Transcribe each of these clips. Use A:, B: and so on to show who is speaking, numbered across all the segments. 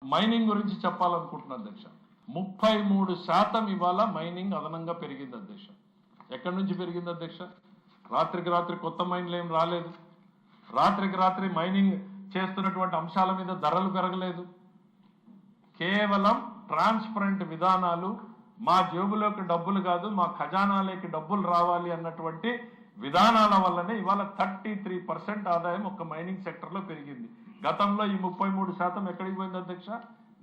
A: Mining గురించి చెప్పాలనుకుంటున్నా అధ్యక్ష. 33% ఇవాళ మైనింగ్ అదనంగా పెరిగింది అధ్యక్ష. ఎక్కడి నుంచి పెరిగింది అధ్యక్ష? రాత్రికి రాత్రి కొత్త మైన్లు ఏం రాలేదు. రాత్రికి రాత్రి మైనింగ్ చేస్తున్నటువంటి అంశాల మీద ధరలు పెరగలేదు. కేవలం ట్రాన్స్పరెంట్ విధానాలు, మా జేబులోకి డబ్బులు కాదు మా ఖజానాలోకి డబ్బులు రావాలి అన్నటువంటి విధానాల వల్లనే ఇవాళ 33% ఆదాయం ఒక్క మైనింగ్ సెక్టర్లో పెరిగింది. గతంలో ఈ 33% ఎక్కడికి పోయింది అధ్యక్ష?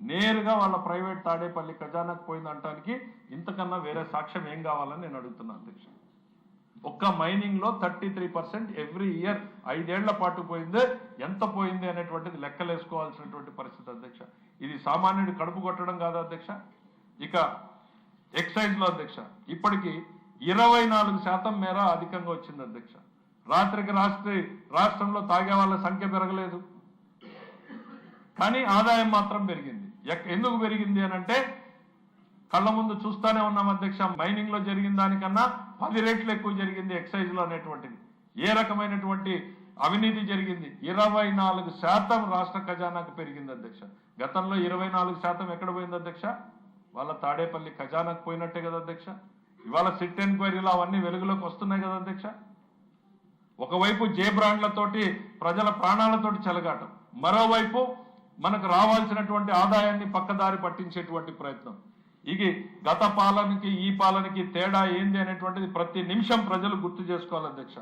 A: నేరుగా వాళ్ళ ప్రైవేట్ తాడేపల్లి ఖజానాకు పోయింది అంటానికి ఇంతకన్నా వేరే సాక్ష్యం ఏం కావాలని నేను అడుగుతున్నా అధ్యక్ష. ఒక్క మైనింగ్ లో 33% ఎవ్రీ ఇయర్ 5 ఏళ్ల పాటు పోయింది. ఎంత పోయింది అనేటువంటిది లెక్కలేసుకోవాల్సినటువంటి పరిస్థితి అధ్యక్ష. ఇది సామాన్యుడి కడుపు కొట్టడం కాదు అధ్యక్ష. ఇక ఎక్సైజ్ లో అధ్యక్ష ఇప్పటికి 24% మేర అధికంగా వచ్చింది అధ్యక్ష. రాత్రికి రాష్ట్రంలో తాగే వాళ్ళ సంఖ్య పెరగలేదు, కానీ ఆదాయం మాత్రం పెరిగింది. ఎందుకు పెరిగింది అనంటే కళ్ళ ముందు చూస్తూనే ఉన్నాం అధ్యక్ష. మైనింగ్ లో జరిగిన దానికన్నా 10 రెట్లు ఎక్కువ జరిగింది ఎక్సైజ్ లో అనేటువంటిది. ఏ రకమైనటువంటి అవినీతి జరిగింది? 24% రాష్ట్ర ఖజానాకు పెరిగింది అధ్యక్ష. గతంలో 24% ఎక్కడ పోయింది అధ్యక్ష? వాళ్ళ తాడేపల్లి ఖజానాకు పోయినట్టే కదా అధ్యక్ష. ఇవాళ సిట్ ఎంక్వైరీలు అవన్నీ వెలుగులోకి వస్తున్నాయి కదా అధ్యక్ష. ఒకవైపు జే బ్రాండ్లతోటి ప్రజల ప్రాణాలతోటి చెలగాటం, మరోవైపు మనకు రావాల్సినటువంటి ఆదాయాన్ని పక్కదారి పట్టించేటువంటి ప్రయత్నం. ఇది గత పాలనకి ఈ పాలనకి తేడా ఏంది అనేటువంటిది ప్రతి నిమిషం ప్రజలు గుర్తు చేసుకోవాలి అధ్యక్ష.